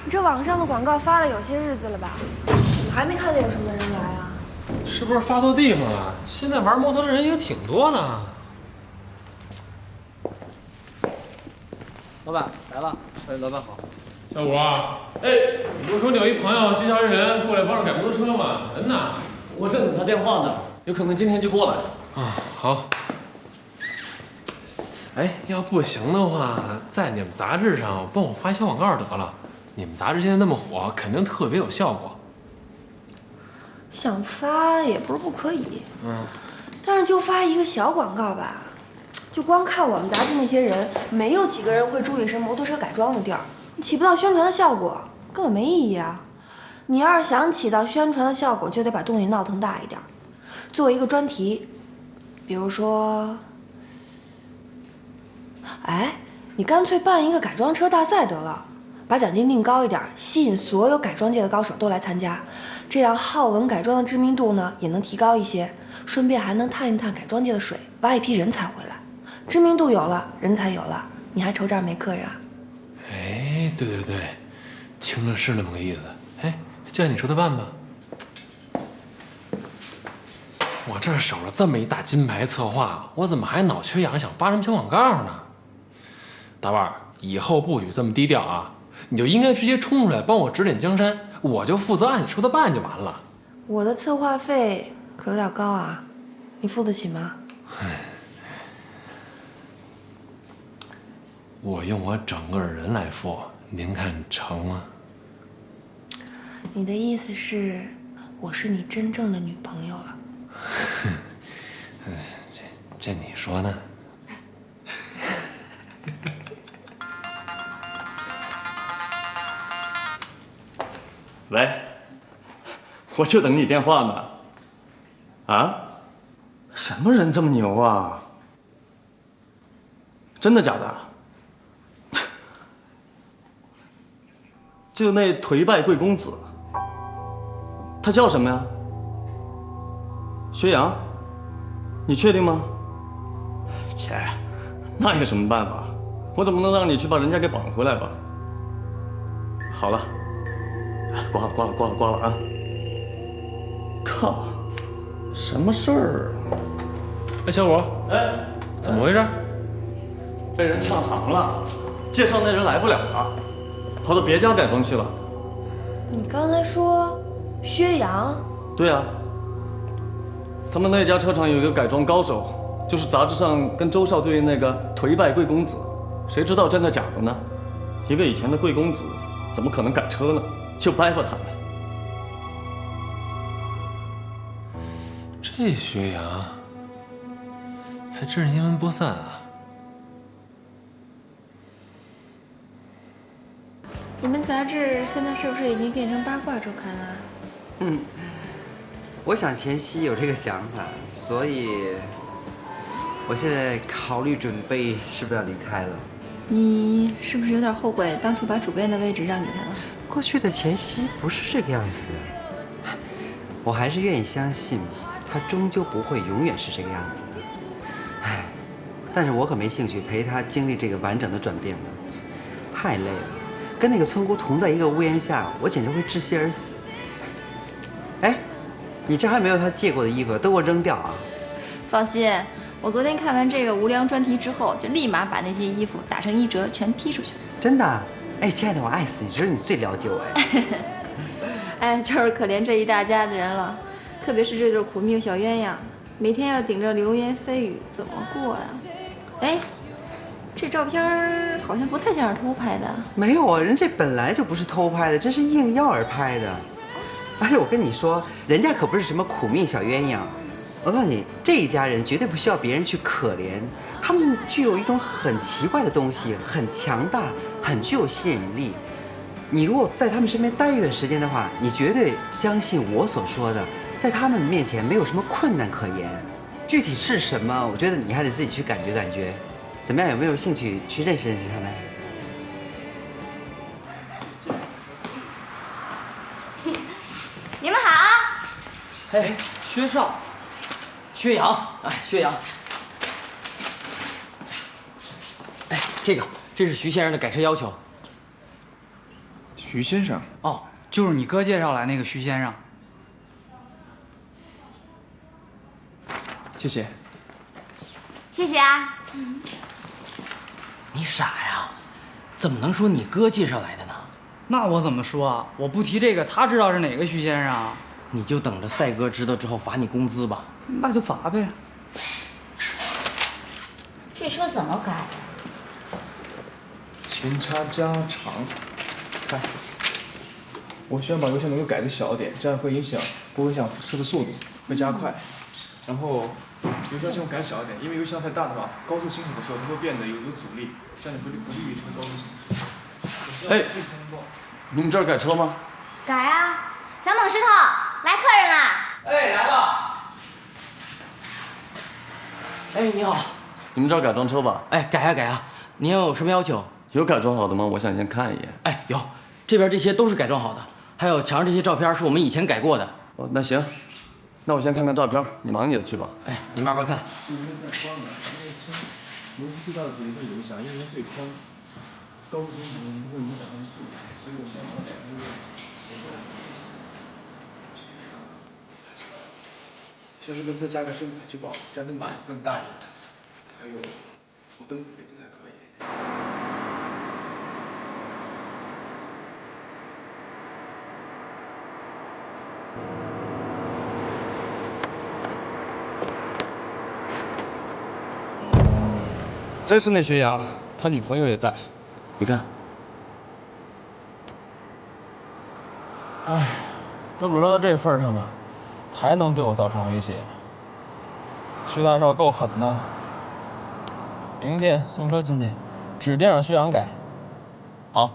你这网上的广告发了有些日子了吧？怎么还没看见有什么人来啊？是不是发错地方了？现在玩摩托的人也挺多的。老板来了，哎，老板好。小五，哎，你不是说你有一朋友介绍一人过来帮着改摩托车吗？人呢？我正等他电话呢，有可能今天就过来。啊，好。哎，要不行的话，在你们杂志上帮我发一小广告得了。你们杂志现在那么火，肯定特别有效果。想发也不是不可以，但是就发一个小广告吧，就光看我们杂志那些人，没有几个人会注意是摩托车改装的地儿，起不到宣传的效果，根本没意义啊。你要是想起到宣传的效果，就得把动静闹腾大一点，做一个专题，比如说，哎，你干脆办一个改装车大赛得了。把奖金定高一点，吸引所有改装界的高手都来参加，这样浩文改装的知名度呢也能提高一些，顺便还能探一探改装界的水，挖一批人才回来。知名度有了，人才有了，你还愁这儿没客人啊？哎，对对对，听着是那么个意思。哎，就按你说的办吧。我这守着这么一大金牌策划，我怎么还脑缺氧想发什么小广告呢？大腕儿，以后不许这么低调啊！你就应该直接冲出来帮我指点江山，我就负责按你说的办就完了。我的策划费可有点高啊，你付得起吗？我用我整个人来付，您看成吗？你的意思是，我是你真正的女朋友了？这你说呢？喂，我就等你电话呢。啊？什么人这么牛啊？真的假的？就那颓败贵公子，他叫什么呀？薛洋？你确定吗？切，那有什么办法？我怎么能让你去把人家给绑回来吧？好了。挂了啊！靠，什么事儿啊？哎，小五，哎，怎么回事？被人抢行了，介绍那人来不了了，跑到别家改装去了。你刚才说薛洋？对啊，他们那家车厂有一个改装高手，就是杂志上跟周少对应那个颓败贵公子，谁知道真的假的呢？一个以前的贵公子，怎么可能改车呢？就掰巴他们。这薛洋还真是阴魂不散啊！你们杂志现在是不是已经变成八卦周刊了？我想前夕有这个想法，所以我现在考虑准备是不是要离开了。你是不是有点后悔当初把主编的位置让给他了？过去的前夕不是这个样子的，我还是愿意相信，他终究不会永远是这个样子的。唉，但是我可没兴趣陪他经历这个完整的转变了，太累了。跟那个村姑同在一个屋檐下，我简直会窒息而死。哎，你这还没有他借过的衣服，都给我扔掉啊！放心，我昨天看完这个无良专题之后，就立马把那批衣服打成1折，全批出去。真的？哎，亲爱的，我爱死你！只有你最了解我哎。哎，就是可怜这一大家子人了，特别是这对苦命小鸳鸯，每天要顶着流言蜚语，怎么过呀？哎，这照片好像不太像是偷拍的。没有啊，人这本来就不是偷拍的，这是应邀而拍的。而且我跟你说，人家可不是什么苦命小鸳鸯。我告诉你，这一家人绝对不需要别人去可怜，他们具有一种很奇怪的东西，很强大，很具有吸引力。你如果在他们身边待一段时间的话，你绝对相信我所说的，在他们面前没有什么困难可言。具体是什么，我觉得你还得自己去感觉感觉。怎么样？有没有兴趣去认识认识他们？你们好。哎，薛少。薛洋，哎，薛洋，哎，这是徐先生的改车要求。徐先生。哦，就是你哥介绍来那个徐先生。谢谢。谢谢啊。你傻呀？怎么能说你哥介绍来的呢？那我怎么说啊？我不提这个，他知道是哪个徐先生啊？你就等着赛哥知道之后罚你工资吧。那就罚呗。这车怎么改？前叉加长，看。我希望把油箱能够改得小一点，这样会不会影响车的速度，会加快。然后油箱希望改小一点，因为油箱太大的话，高速行驶的时候它会变得有阻力，这样不利于车高速行驶。哎，你们这儿改车吗？改啊！小猛石头，来客人啦！哎，来了。哎，你好。你们这儿改装车吧？哎，改呀改呀。您有什么要求？有改装好的吗？我想先看一眼。哎，有，这边这些都是改装好的，还有墙上这些照片是我们以前改过的。哦，那行，那我先看看照片，你忙你的去吧。哎，你慢慢看。螺丝最大的阻力是油箱，因为它最宽，高速行驶不会影响它的速度，所以我先把两个下次跟再加个深排气管，这样的满更大一点。还有头灯也应该可以。真是那学阳，他女朋友也在。你看，唉，都轮到这份上了，还能对我造成威胁？徐大少够狠的，明天送车进去，指定让薛阳改。好。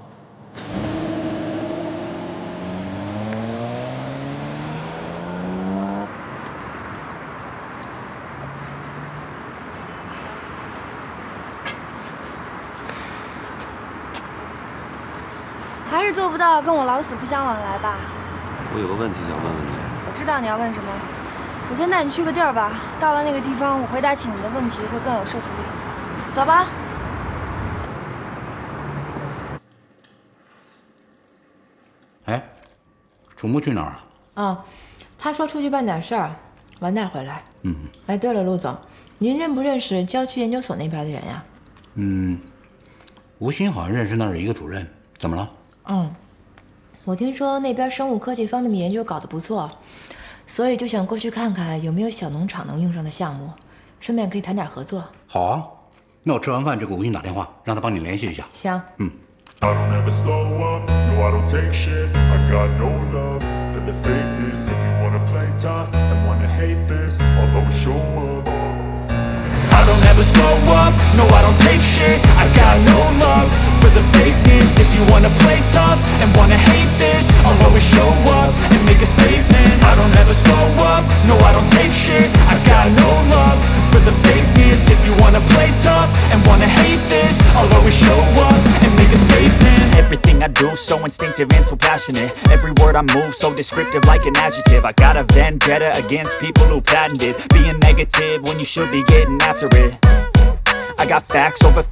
还是做不到跟我老死不相往来吧？我有个问题想问问你。我知道你要问什么，我先带你去个地儿吧。到了那个地方，我回答起你的问题会更有说服力。走吧。哎，楚木去哪儿啊？啊，他说出去办点事儿，晚点回来。嗯。哎，对了，陆总，您认不认识郊区研究所那边的人呀？吴昕好像认识那儿的一个主任，怎么了？我听说那边生物科技方面的研究搞得不错，所以就想过去看看有没有小农场能用上的项目，顺便可以谈点合作。好啊，那我吃完饭就给吴昕打电话，让他帮你联系一下。行。I don't ever slow up, no I don't take shit. I got no love for the fakeness. If you wanna play tough and wanna hate this, I'll always show up. I don't ever slow up, no I don't take shit. I got no love for the fakeness. If you wanna play tough and wanna hate this, I'll always show up and make a statement. I don't ever slow up, no I don't take shit. I got no love for the fakeness. If you wanna play tough and wanna hate this, I'll always show up and make a statement. Everything I do so instinctive and so passionate. Every word I move so descriptive like an adjective. I got a vendetta against people who patented being negative when you should be getting after it. I got facts over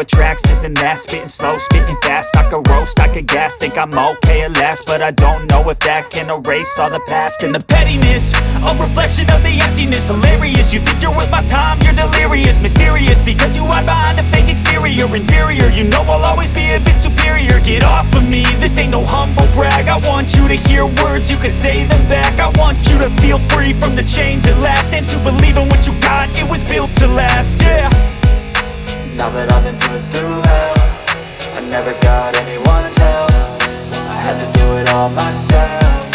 tracks, this and that. Spitting slow, spitting fast. I could roast, I could gas. Think I'm okay at last, but I don't know if that can erase all the past. And the pettiness, a reflection of the emptiness. Hilarious, you think you're worth my time, you're delirious. Mysterious, because you hide behind a fake exterior. Inferior, you know I'll always be a bit superior. Get off of me, this ain't no humble brag. I want you to hear words, you can say them back. I want you to feel free from the chains at last, and to believe in what you got, it was built to last, yeah. Now that I've been put through hell, I never got anyone's help. I had to do it all myself.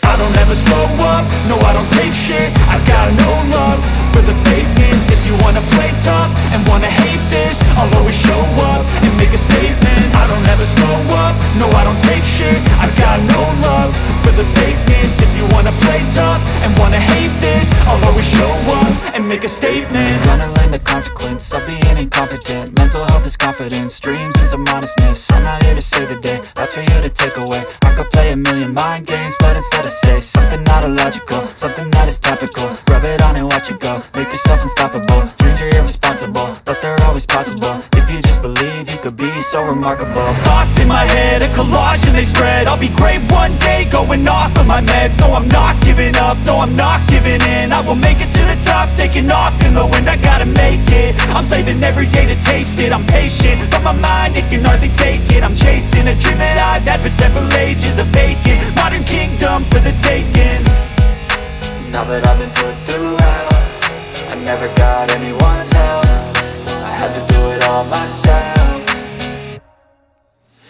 I don't ever slow up, no I don't take shit. I got no love for the fakeness. If you wanna play tough and wanna hate this, I'll always show up and make a statement. I don't ever slow up, no I don't take shit. I got no love for the fakeness. If you wanna play tough and wanna hate this, I'll always show up and make a statement. Gonna learn the consequence of being incompetent. Mental health is confidence, dreams and some honestness. I'm not here to save the day, that's for you to take away. I could play a million mind games, but instead I say something not illogical, something that is topical. Rub it on and watch it go, make yourself unstoppable. Dreams are irresponsible, but they're always possible. If you just believe, you could be so remarkable. Thoughts in my head, a collage and they spread. I'll be great one day, going off of my meds. No, I'm not giving up, no, I'm not giving in. I will make it to the top, taking off in the wind. I gotta make it, I'm saving every day to taste it. I'm patient, but my mind, it can hardly take it. I'm chasing a dream that I've had for several ages. A vacant, modern kingdom for the taking. Now that I've been put through hell, I never got anyone's help. I had to do it all myself.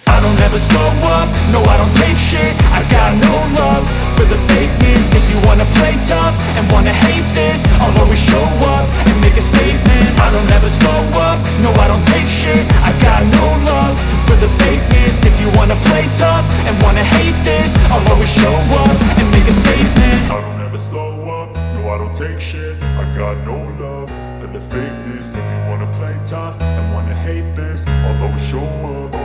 I don't ever slow up, no I don't take shit. I got no love for the fakeness. If you wanna play tough and wanna hate this, I'll always show up and make a statement. I don't ever slow up, no I don't take shit. I got no love for the fakeness. If you wanna play tough and wanna hate this, I'll always show up and make a statement. I don't ever slow up, no I don't take shit. I got no love for the fakeness. If you wanna play tough and wanna hate this, I'll always show up.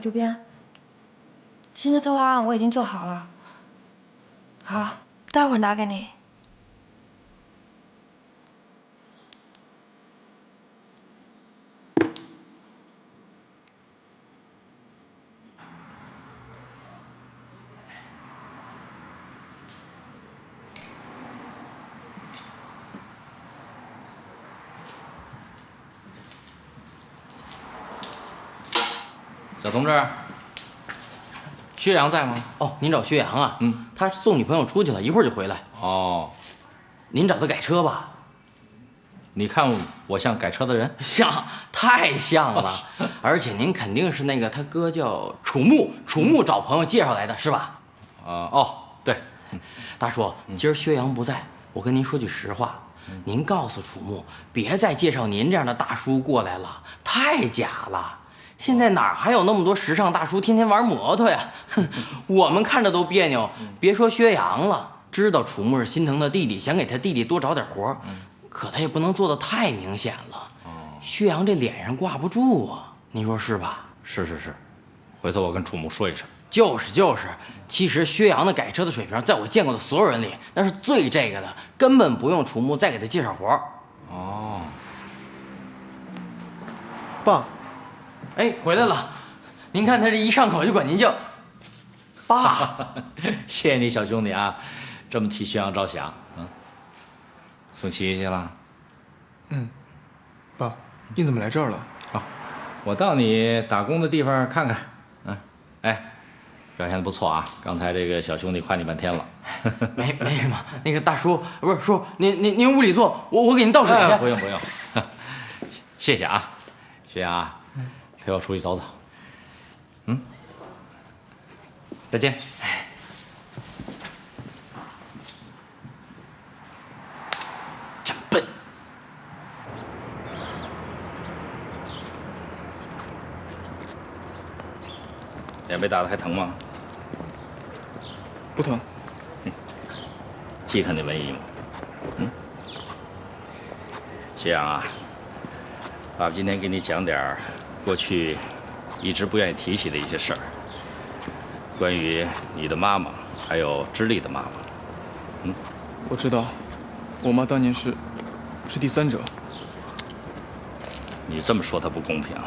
主编，新的策划案我已经做好了。好，待会儿拿给你。小同志，薛洋在吗？哦，您找薛洋啊？他送女朋友出去了，一会儿就回来。哦，您找他改车吧？你看我像改车的人？像，太像了。而且您肯定是那个他哥叫楚木，楚木找朋友介绍来的是吧？对。大叔，今儿薛洋不在，我跟您说句实话，您告诉楚木，别再介绍您这样的大叔过来了，太假了。现在哪还有那么多时尚大叔天天玩摩托呀？我们看着都别扭，别说薛洋了。知道楚木是心疼他弟弟，想给他弟弟多找点活，可他也不能做得太明显了。薛洋这脸上挂不住啊，您说是吧？是，回头我跟楚木说一声。就是，其实薛洋的改车的水平，在我见过的所有人里，那是最这个的，根本不用楚木再给他介绍活。哦，爸。哎，回来了！您看他这一上口就管您叫爸，谢谢你小兄弟啊，这么替薛洋着想。送洗衣去了？爸，你怎么来这儿了？我到你打工的地方看看。表现得不错啊！刚才这个小兄弟夸你半天了。没什么，那个大叔不是叔，您屋里坐，我给您倒水去。不用，谢谢啊，薛洋啊。陪我出去走走。再见。真笨。脸被打得还疼吗？不疼。记看那文艺吗？薛洋啊，爸爸今天给你讲点过去一直不愿意提起的一些事儿，关于你的妈妈，还有知丽的妈妈。我知道，我妈当年是第三者。你这么说她不公平，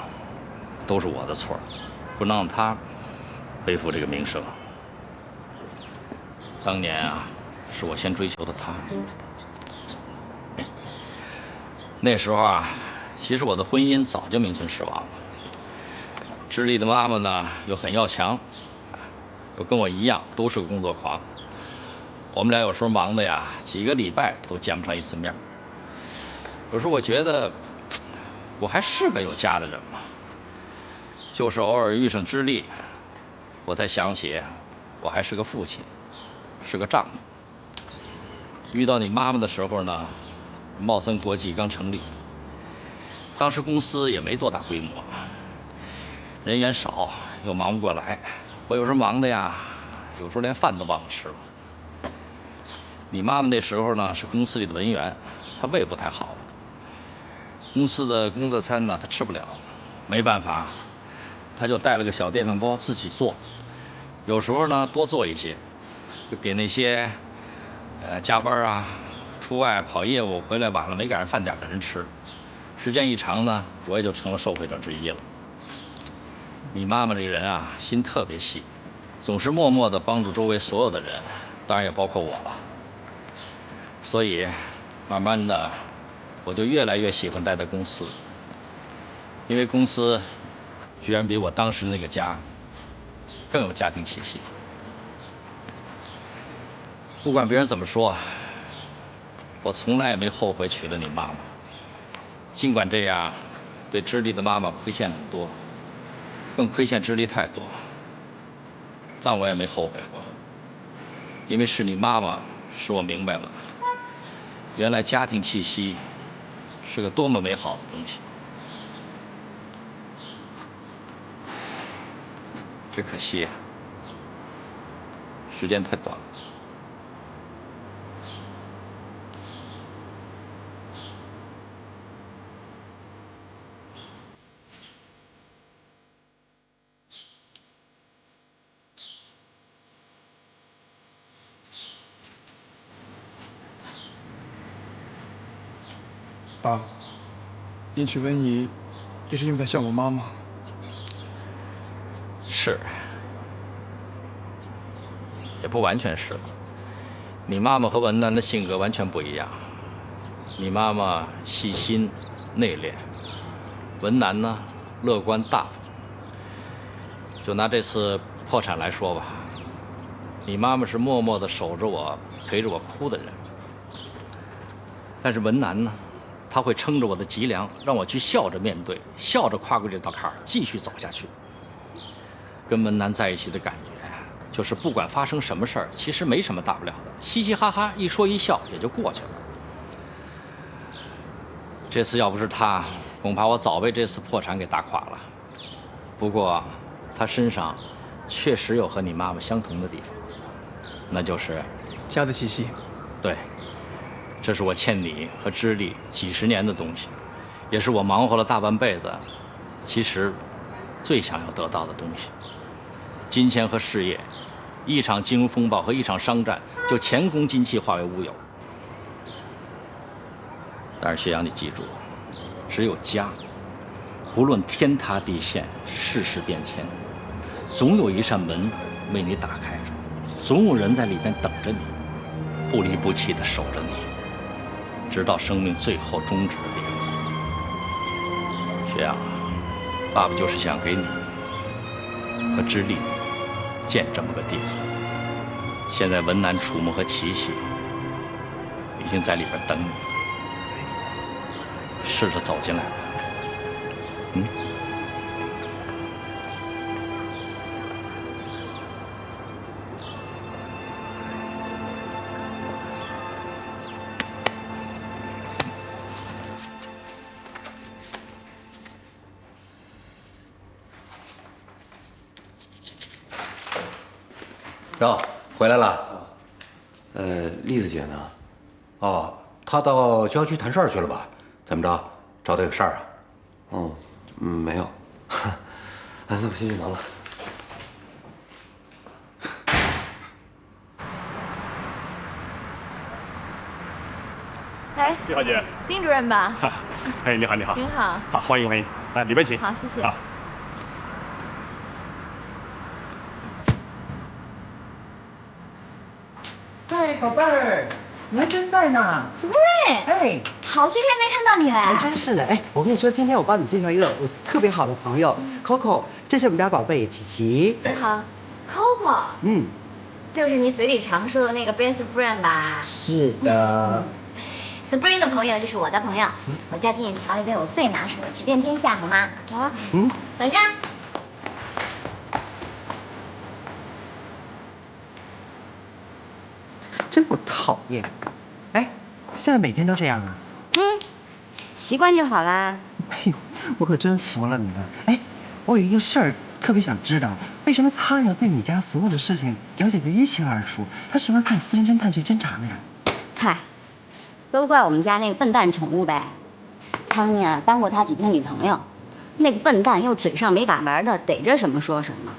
都是我的错，不能让她背负这个名声。当年啊，是我先追求的她。那时候啊，其实我的婚姻早就名存实亡了。知丽的妈妈呢，又很要强，又跟我一样都是个工作狂。我们俩有时候忙的呀，几个礼拜都见不上一次面。有时候我觉得，我还是个有家的人吗？就是偶尔遇上知丽，我才想起，我还是个父亲，是个丈夫。遇到你妈妈的时候呢，茂森国际刚成立，当时公司也没多大规模，人员少，又忙不过来。我有时候忙的呀，有时候连饭都忘了吃了。你妈妈那时候呢是公司里的文员，她胃不太好，公司的工作餐呢她吃不了，没办法，她就带了个小电饭煲自己做，有时候呢多做一些，就给那些加班啊、出外跑业务回来晚了没赶上饭点的人吃。时间一长呢，我也就成了受惠者之一了。你妈妈这个人啊，心特别细，总是默默地帮助周围所有的人，当然也包括我了。所以，慢慢的，我就越来越喜欢待在公司，因为公司居然比我当时那个家更有家庭气息。不管别人怎么说，我从来也没后悔娶了你妈妈。尽管这样，对知丽的妈妈亏欠很多，更亏欠知丽太多，但我也没后悔过，因为是你妈妈使我明白了，原来家庭气息是个多么美好的东西。只可惜时间太短了。爸，您娶温怡也是因为她像我妈妈。是，也不完全是。你妈妈和文楠的性格完全不一样。你妈妈细心内敛，文楠呢乐观大方。就拿这次破产来说吧，你妈妈是默默地守着我，陪着我哭的人。但是文楠呢？他会撑着我的脊梁，让我去笑着面对，笑着跨过这道坎儿，继续走下去。跟文楠在一起的感觉，就是不管发生什么事儿，其实没什么大不了的，嘻嘻哈哈一说一笑也就过去了。这次要不是他，恐怕我早被这次破产给打垮了。不过，他身上确实有和你妈妈相同的地方，那就是家的气息。对。这是我欠你和知丽几十年的东西，也是我忙活了大半辈子，其实最想要得到的东西。金钱和事业，一场金融风暴和一场商战，就前功尽弃，化为乌有。但是薛洋，你记住，只有家，不论天塌地陷，世事变迁，总有一扇门为你打开着，总有人在里边等着你，不离不弃地守着你。直到生命最后终止的地方。薛洋，爸爸就是想给你和知丽建这么个地方。现在文楠、楚木和琪琪已经在里边等你了，试着走进来吧。哟，回来了。栗子姐呢？哦，她到郊区谈事儿去了吧？怎么着？找她有事儿啊？没有。那我先去忙了。哎，徐小姐，丁主任吧？哎，你好，你好。您好。好，欢迎欢迎，来里边请。好，谢谢。好。嗨，宝贝儿，你还真在呢。Spring，哎，好些天没看到你了。真是的，哎，我跟你说，今天我帮你介绍一个我特别好的朋友 Coco， 这是我们家宝贝琪琪。你好 ，Coco。就是你嘴里常说的那个 best friend 吧？是的。Spring 的朋友就是我的朋友，我今儿给你调一杯我最拿手的，奇遍天下，好吗？好。等着。真不讨厌。哎，现在每天都这样啊？习惯就好啦。哎呦，我可真服了你了。哎，我有一个事儿特别想知道，为什么苍蝇对你家所有的事情了解得一清二楚？他是不是派私人侦探去侦查呢呀？嗨，都怪我们家那个笨蛋宠物呗。苍蝇啊，当过他几天女朋友，那个笨蛋又嘴上没把门的，逮着什么说什么，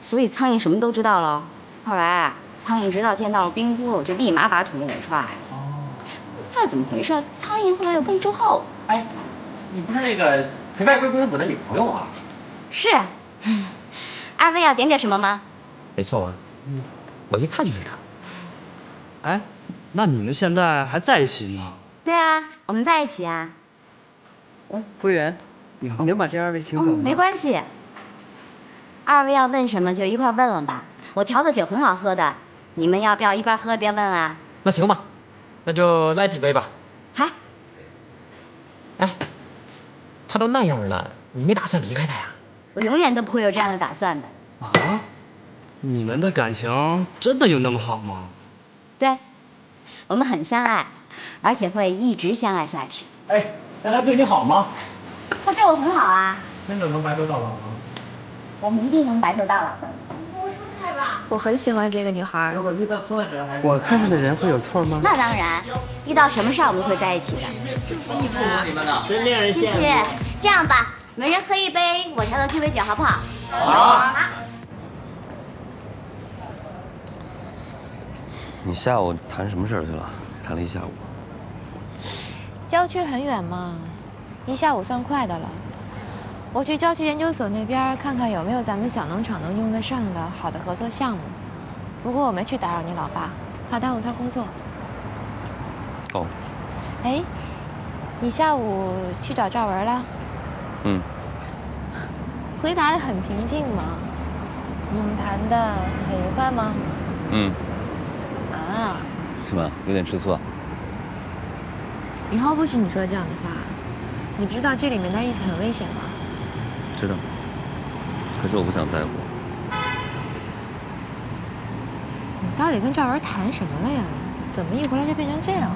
所以苍蝇什么都知道了。后来啊，苍蝇直到见到了冰姑，就立马把宠物给踹了。不知道怎么回事，苍蝇后来又跟之后。哎，你不是那个陪外归公子的女朋友啊？是。二位要点什么吗？没错啊，我一看就是他。哎，那你们现在还在一起呢？对啊，我们在一起啊。服务员，你能把这2位请走吗？没关系。二位要问什么就一块问了吧，我调的酒很好喝的，你们要不要一边喝边问啊？那行吧，那就来几杯吧。好。哎，他都那样了，你没打算离开他呀？我永远都不会有这样的打算的。啊？你们的感情真的有那么好吗？对，我们很相爱，而且会一直相爱下去。哎，那他对你好吗？他对我很好啊。真的能白头到老吗？我们一定能白头到老的。我很喜欢这个女孩。我看上的人会有错吗？那当然，遇到什么事儿我们都会在一起的。你们呢？真令人羡慕。谢谢。这样吧，每人喝一杯我调的鸡尾酒，好不好？好。你下午谈什么事儿去了？谈了一下午。郊区很远嘛，一下午算快的了。我去郊区研究所那边看看有没有咱们小农场能用得上的好的合作项目。不过我没去打扰你老爸，怕耽误他工作。哦。哎，你下午去找赵文了？嗯。回答得很平静嘛。你们谈的很愉快吗？嗯。啊。怎么有点吃醋啊？以后不许你说这样的话。你不知道这里面的意思很危险吗？知道。可是我不想在乎。你到底跟赵文谈什么了呀？怎么一回来就变成这样？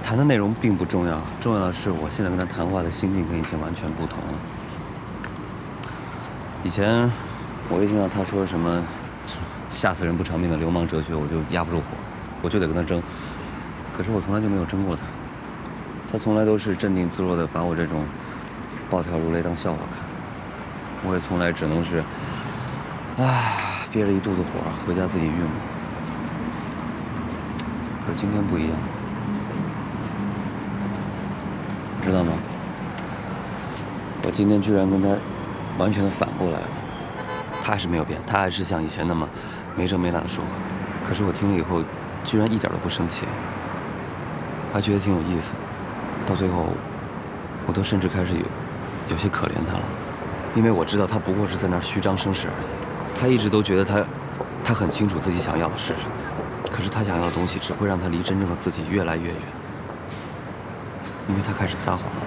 谈的内容并不重要，重要的是我现在跟他谈话的心境跟以前完全不同了。以前我一听到他说什么吓死人不偿命的流氓哲学，我就压不住火，我就得跟他争。可是我从来就没有争过他，他从来都是镇定自若的把我这种暴跳如雷当笑话看。我也从来只能是，憋着一肚子火回家自己郁闷。可是今天不一样。知道吗？我今天居然跟他完全的反过来了。他还是没有变，他还是像以前那么没遮没拦的说话。可是我听了以后，居然一点都不生气，还觉得挺有意思。到最后，我都甚至开始有些可怜他了，因为我知道他不过是在那儿虚张声势而已。他一直都觉得他很清楚自己想要的是什么，可是他想要的东西只会让他离真正的自己越来越远。因为他开始撒谎了，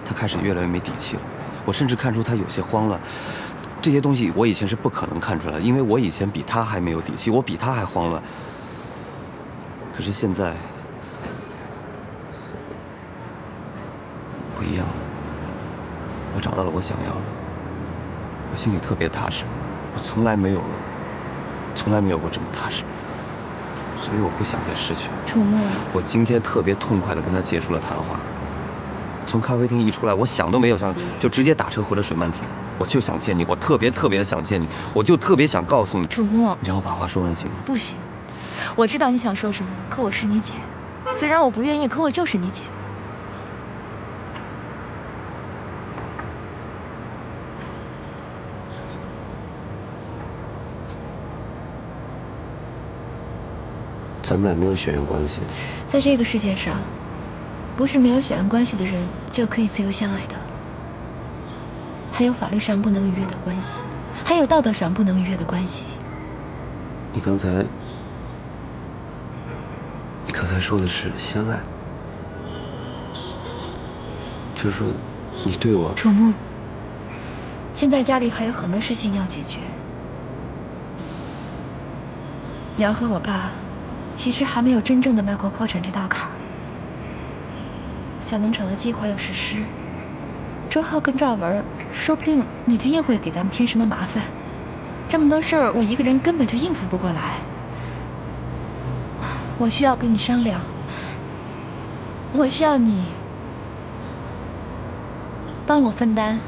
他开始越来越没底气了。我甚至看出他有些慌乱。这些东西我以前是不可能看出来的，因为我以前比他还没有底气，我比他还慌乱。可是现在不一样了，我找到了我想要的，我心里特别踏实，我从来没有过这么踏实，所以我不想再失去。楚墨，我今天特别痛快地跟他结束了谈话。从咖啡厅一出来，我想都没有想，就直接打车回了水漫亭。我就想见你，我特别的想见你，我就特别想告诉你。楚墨，你让我把话说完行吗？不行，我知道你想说什么，可我是你姐，虽然我不愿意，可我就是你姐。咱们俩没有血缘关系，在这个世界上，不是没有血缘关系的人就可以自由相爱的。还有法律上不能逾越的关系，还有道德上不能逾越的关系。你刚才说的是相爱，就是说你对我。楚墨，现在家里还有很多事情要解决，你要和我爸其实还没有真正的迈过破产这道坎儿。小农场的计划要实施，周浩跟赵文说不定哪天又会给咱们添什么麻烦。这么多事儿，我一个人根本就应付不过来。我需要跟你商量，我需要你帮我分担。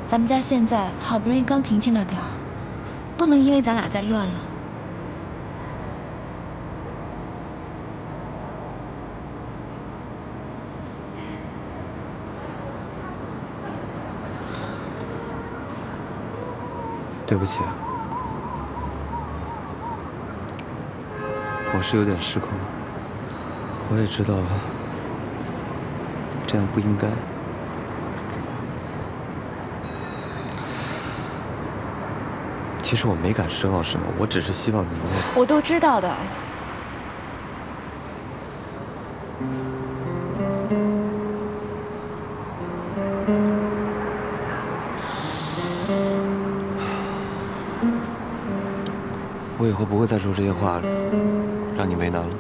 咱们家现在好不容易刚平静了点儿，不能因为咱俩再乱了。对不起，我是有点失控，我也知道这样不应该。其实我没敢奢望什么，我只是希望你能……我都知道的。我以后不会再说这些话了，让你为难了。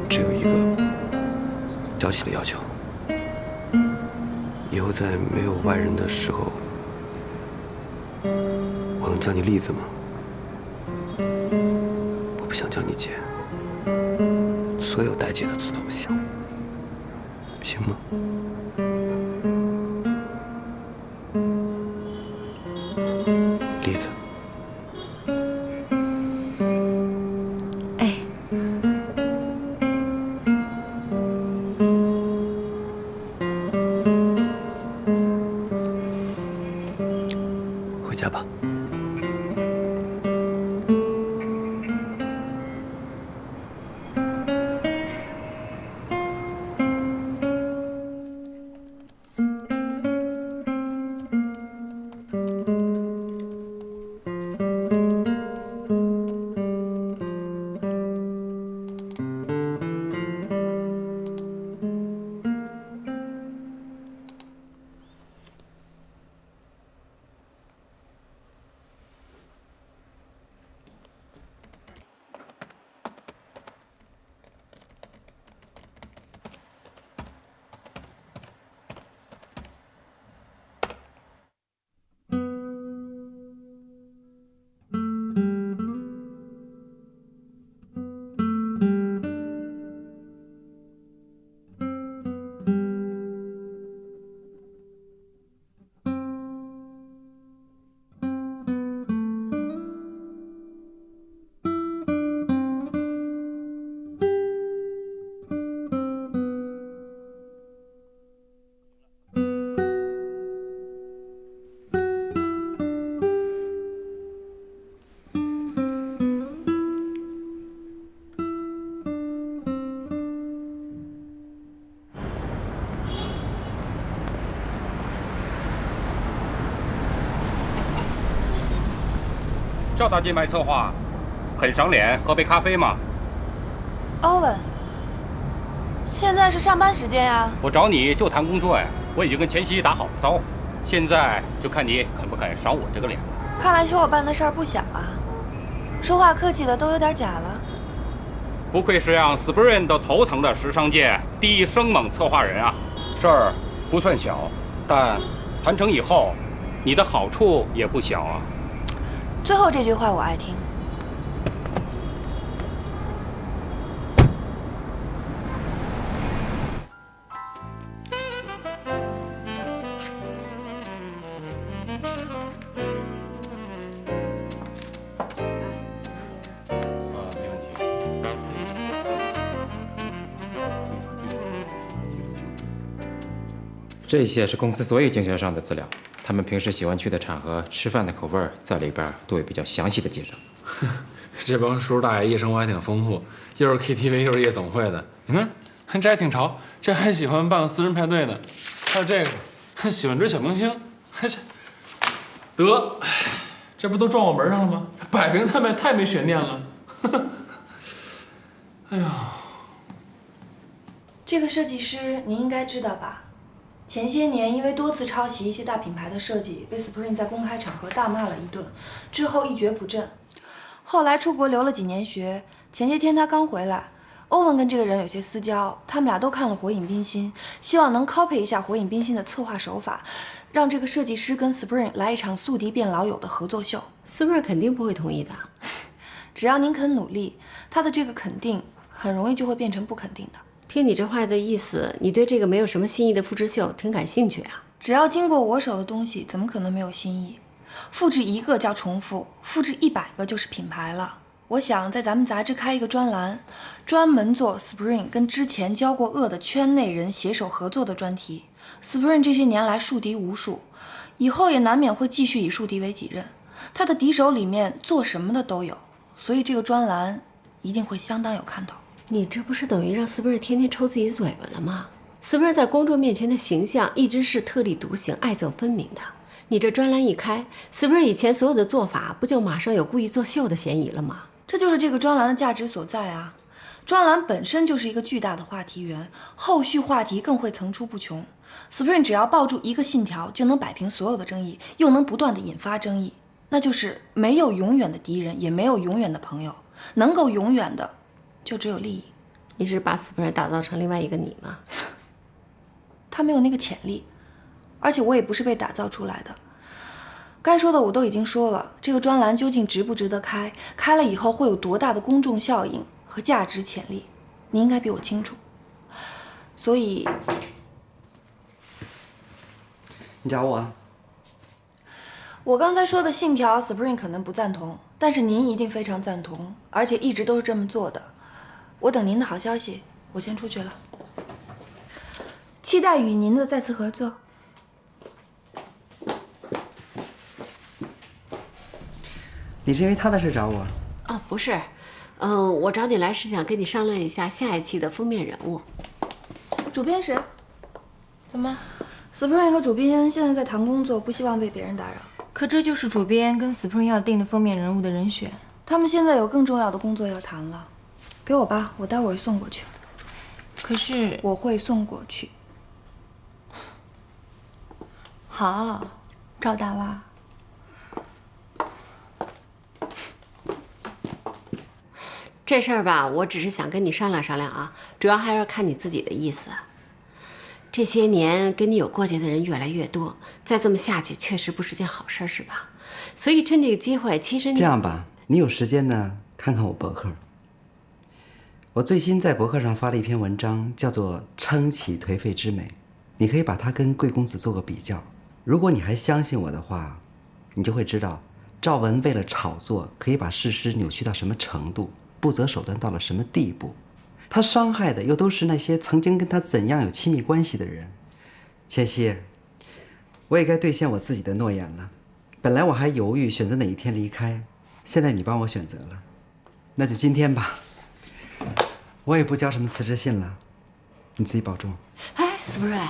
只有一个娇气的要求，以后在没有外人的时候，我能叫你栗子吗？我不想叫你姐，所有带姐的字都不想，行吗？栗子。哎。回家吧。赵大金牌策划，很赏脸，喝杯咖啡吗？欧文，现在是上班时间呀。我找你就谈工作呀，我已经跟前妻打好了招呼，现在就看你肯不肯赏我这个脸了。看来求我办的事儿不小啊，说话客气的都有点假了。不愧是让 Spring 都头疼的时尚界第一生猛策划人啊！事儿不算小，但谈成以后，你的好处也不小啊。最后这句话我爱听。这些是公司所有经销商的资料，他们平时喜欢去的场合、吃饭的口味在里边都有比较详细的介绍。这帮叔叔大爷夜生活还挺丰富，又是 KTV 又是夜总会的。你看，这还挺潮，这还喜欢办个私人派对呢。还有这个，还喜欢追小明星，得，这不都撞我门上了吗？摆平他们太没悬念了。哎呀，这个设计师你应该知道吧？前些年因为多次抄袭一些大品牌的设计，被 Spring 在公开场合大骂了一顿，之后一蹶不振。后来出国留了几年学，前些天他刚回来，欧文跟这个人有些私交，他们俩都看了《火影冰心》，希望能 copy 一下《火影冰心》的策划手法，让这个设计师跟 Spring 来一场宿敌变老友的合作秀。Spring 肯定不会同意的。只要您肯努力，他的这个肯定很容易就会变成不肯定的。听你这话的意思，你对这个没有什么新意的复制秀挺感兴趣啊？只要经过我手的东西，怎么可能没有新意？复制1个叫重复，复制100个就是品牌了。我想在咱们杂志开一个专栏，专门做 Spring 跟之前交过恶的圈内人携手合作的专题。Spring 这些年来树敌无数，以后也难免会继续以树敌为己任。他的敌手里面做什么的都有，所以这个专栏一定会相当有看头。你这不是等于让斯波尔天天抽自己嘴巴的吗？斯波尔在公众面前的形象一直是特立独行、爱憎分明的。你这专栏一开，斯波尔以前所有的做法，不就马上有故意作秀的嫌疑了吗？这就是这个专栏的价值所在啊！专栏本身就是一个巨大的话题源，后续话题更会层出不穷。Spring 只要抱住一个信条，就能摆平所有的争议，又能不断的引发争议，那就是没有永远的敌人，也没有永远的朋友，能够永远的就只有利益。你是把 Spring 打造成另外一个你吗？他没有那个潜力，而且我也不是被打造出来的。该说的我都已经说了，这个专栏究竟值不值得开，开了以后会有多大的公众效应和价值潜力，你应该比我清楚。所以，你找我啊？我刚才说的信条 ，Spring 可能不赞同，但是您一定非常赞同，而且一直都是这么做的。我等您的好消息，我先出去了。期待与您的再次合作。你是因为他的事找我？啊，不是，我找你来是想跟你商量一下下一期的封面人物。主编谁？怎么 ？Spring 和主编现在在谈工作，不希望被别人打扰。可这就是主编跟 Spring 要定的封面人物的人选。他们现在有更重要的工作要谈了。给我吧，我待会儿送过去。可是我会送过去。好，赵大娃。这事儿吧，我只是想跟你商量商量啊，主要还是看你自己的意思。这些年跟你有过节的人越来越多，再这么下去确实不是件好事，是吧？所以趁这个机会，其实你这样吧，你有时间呢，看看我博客。我最新在博客上发了一篇文章，叫做《撑起颓废之美》，你可以把它跟贵公子做个比较。如果你还相信我的话，你就会知道，赵文为了炒作，可以把事实扭曲到什么程度，不择手段到了什么地步。他伤害的又都是那些曾经跟他怎样有亲密关系的人。千玺，我也该兑现我自己的诺言了。本来我还犹豫选择哪一天离开，现在你帮我选择了，那就今天吧。我也不交什么辞职信了，你自己保重。哎，Spring，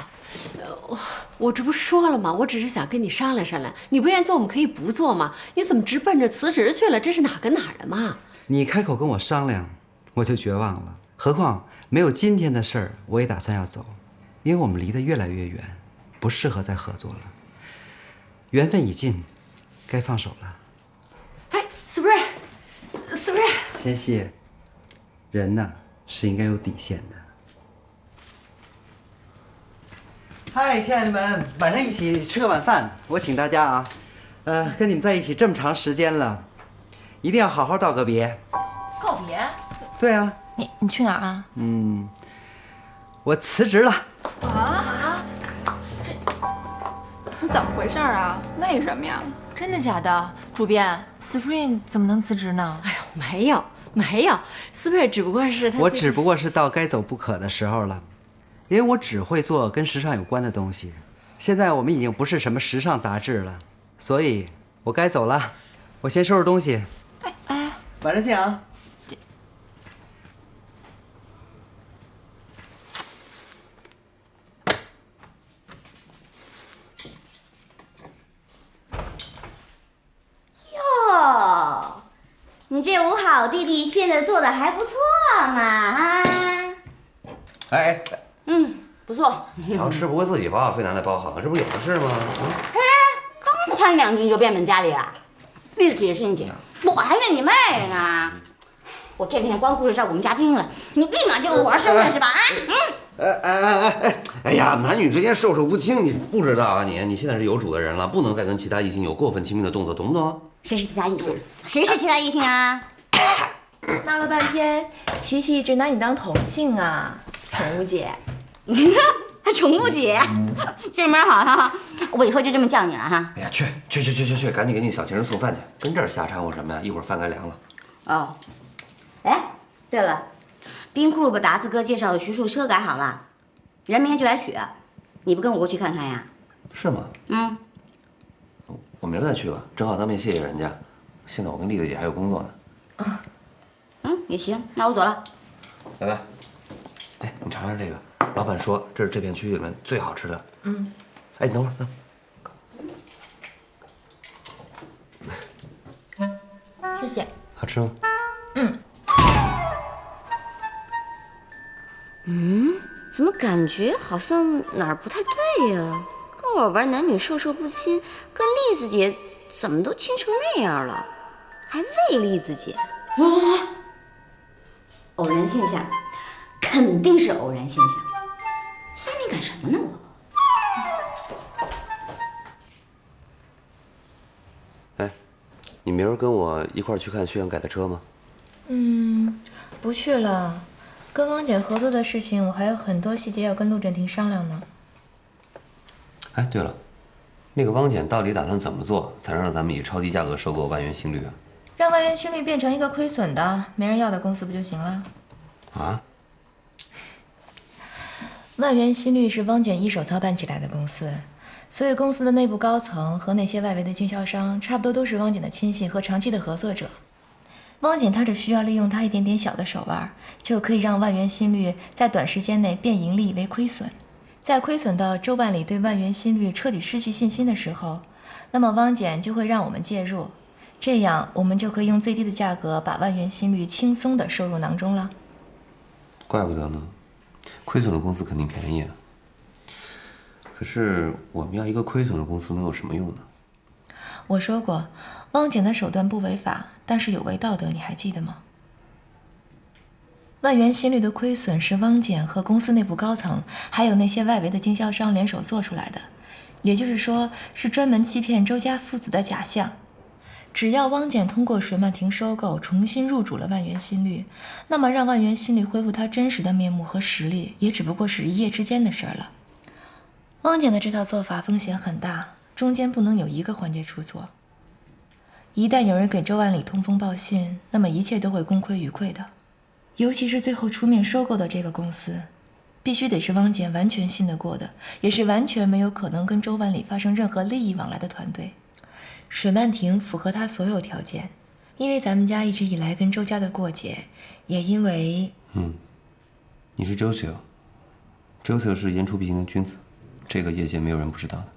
我这不说了吗？我只是想跟你商量商量，你不愿意做，我们可以不做吗？你怎么直奔着辞职去了？这是哪跟哪的嘛？你开口跟我商量，我就绝望了。何况没有今天的事儿，我也打算要走，因为我们离得越来越远，不适合再合作了。缘分已尽，该放手了。哎 ，Spring， 千玺，人呢是应该有底线的。嗨，亲爱的们，晚上一起吃个晚饭，我请大家啊。跟你们在一起这么长时间了，一定要好好道个别。告别？对啊。你去哪儿啊？我辞职了。啊？这你怎么回事啊？为什么呀？真的假的？主编 ，Spring 怎么能辞职呢？哎呦，没有 ，Spring 只不过是他。我只不过是到该走不可的时候了，因为我只会做跟时尚有关的东西。现在我们已经不是什么时尚杂志了，所以我该走了。我先收拾东西。哎，晚上见啊。哟，你这五好弟弟现在做的还不错嘛啊！哎，不错。你要吃不会自己包，非拿来包好，这不是有的是吗？嘿，刚夸你2句就变本加厉了。丽子姐是你姐，我还是你妹呢。我这两天光顾着照顾我们家兵了，你立马就我身份是吧？哎呀，男女之间授受不亲，你不知道啊你？你现在是有主的人了，不能再跟其他异性有过分亲密的动作，懂不懂？谁是其他异性？谁是其他异性啊？闹了半天，琪琪一直拿你当同性啊，宠物姐。还宠物姐，这门好哈！我以后就这么叫你了哈。哎呀，去，赶紧给你小情人送饭去，跟这儿瞎掺和什么呀？一会儿饭该凉了。哦，哎，对了，冰库把达子哥介绍的徐树车改好了，人明天就来取，你不跟我过去看看呀？是吗？嗯，我明儿再去吧，正好当面谢谢人家。现在我跟丽丽姐还有工作呢。也行，那我走了。来，哎，你尝尝这个。老板说这是这片区域里面最好吃的。哎，等会儿，谢谢。好吃吗？怎么感觉好像哪儿不太对呀？跟我玩男女授受不亲，跟栗子姐怎么都亲成那样了，还为栗子姐？偶然现象，肯定是偶然现象。瞎敏感什么呢我？哎，你明儿跟我一块儿去看薛阳改的车吗？不去了。跟汪姐合作的事情，我还有很多细节要跟陆振廷商量呢。哎，对了，那个汪简到底打算怎么做，才能让咱们以超低价格收购万元新绿啊？让万元新绿变成一个亏损的、没人要的公司不就行了？啊？万元新绿是汪卷一手操办起来的公司，所以公司的内部高层和那些外围的经销商，差不多都是汪简的亲信和长期的合作者。汪简他只需要利用他一点点小的手腕，就可以让万元新绿在短时间内变盈利为亏损。在亏损到周万里对万元新绿彻底失去信心的时候，那么汪简就会让我们介入，这样我们就可以用最低的价格把万元新绿轻松地收入囊中了。怪不得呢，亏损的公司肯定便宜啊。可是我们要一个亏损的公司能有什么用呢？我说过，汪简的手段不违法，但是有违道德，你还记得吗？万元新绿的亏损是汪简和公司内部高层，还有那些外围的经销商联手做出来的，也就是说，是专门欺骗周家父子的假象。只要汪简通过水漫亭收购重新入主了万元新绿，那么让万元新绿恢复它真实的面目和实力，也只不过是一夜之间的事儿了。汪简的这套做法风险很大，中间不能有一个环节出错。一旦有人给周万里通风报信，那么一切都会功亏一篑的。尤其是最后出面收购的这个公司，必须得是汪简完全信得过的，也是完全没有可能跟周万里发生任何利益往来的团队。水漫亭符合他所有条件，因为咱们家一直以来跟周家的过节，也因为……你是周秀，周秀是言出必行的君子，这个业界没有人不知道的。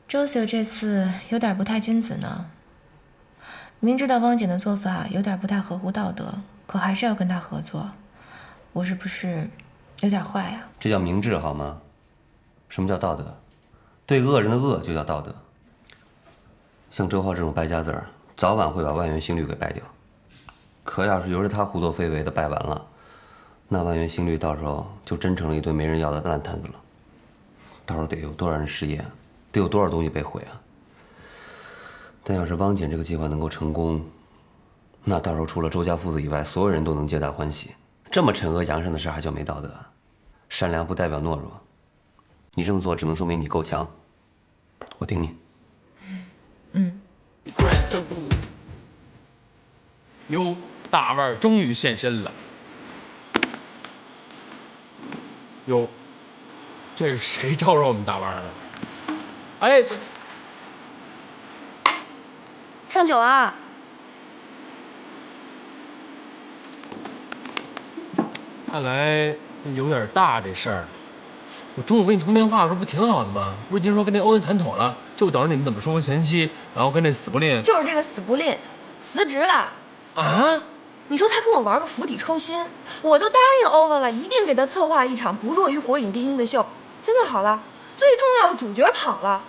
周秀这次有点不太君子呢。明知道汪简的做法有点不太合乎道德，可还是要跟他合作，我是不是有点坏啊？这叫明智好吗？什么叫道德？对恶人的恶就叫道德。像周浩这种败家子儿，早晚会把万元新绿给败掉。可要是由着他胡作非为的败完了，那万元新绿到时候就真成了一堆没人要的烂摊子了。到时候得有多少人失业啊？得有多少东西被毁啊？但要是汪简这个计划能够成功，那到时候除了周家父子以外，所有人都能皆大欢喜。这么惩恶扬善的事还叫没道德？善良不代表懦弱，你这么做只能说明你够强。我顶你。哟，大腕儿终于现身了。哟，这是谁招惹我们大腕儿了？哎，上酒啊！看来有点大这事儿。我中午跟你通电话的时候不挺好的吗？不是已经说跟那欧文谈妥了，就等着你们怎么说服前妻，然后跟那死不吝。就是这个死不吝，辞职了。啊？你说他跟我玩个釜底抽薪，我都答应欧文了，一定给他策划一场不弱于火影逼心的秀。现在好了，最重要的主角跑了，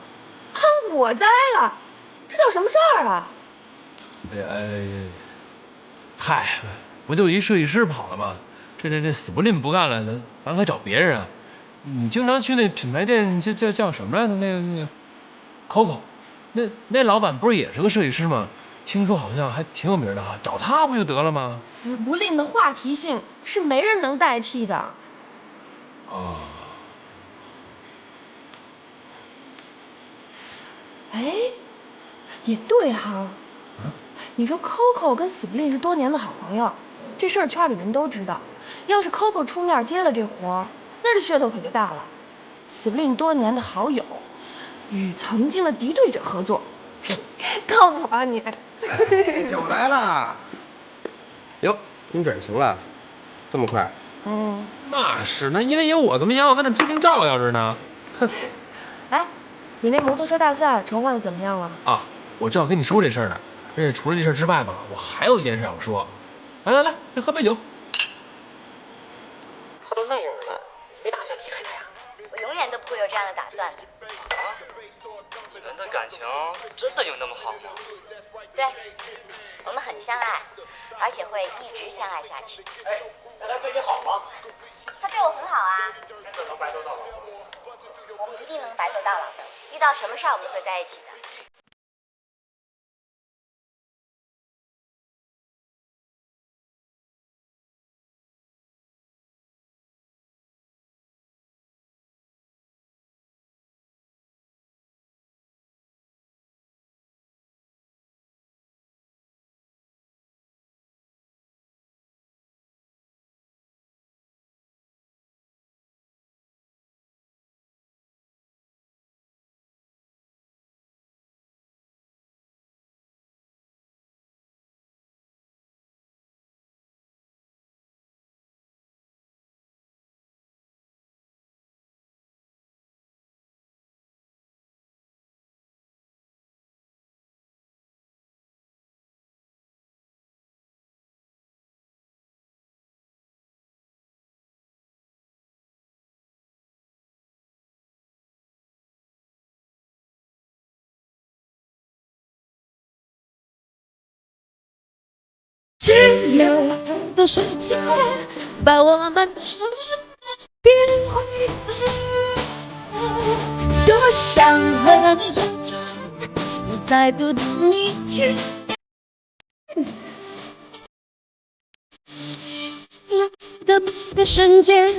哼，我栽了，这叫什么事儿啊？嗨，不就一设计师跑了吗？这死不吝不干了，咱还找别人啊？你经常去那品牌店叫什么来着？那个 Coco， 那老板不是也是个设计师吗？听说好像还挺有名的哈，找他不就得了吗？死不吝的话题性是没人能代替的。哦。哎，也对哈。你说 Coco 跟死不吝是多年的好朋友，这事儿圈里人都知道。要是 Coco 出面接了这活儿，那这噱头可就大了。死不吝多年的好友，与曾经的敌对者合作，靠谱啊你！酒来了。哟，你转型了，这么快？嗯，那是，那因为有我，怎么想我跟那拼命照要着呢？哼。哎，你那摩托车大赛筹划的怎么样了？啊，我正要跟你说这事儿呢。而且除了这事儿之外吧，我还有一件事想说。来，来喝杯酒。他都那样了，你没打算离开他呀？我永远都不会有这样的打算的。你们的感情真的有那么好吗？对，我们很相爱，而且会一直相爱下去。哎，那他对你好吗？他对我很好啊。真的能白头到老吗？我们一定能白头到老，遇到什么事儿我们都会在一起的。自由的世界把我们变回多想和你真正再度等一天的瞬间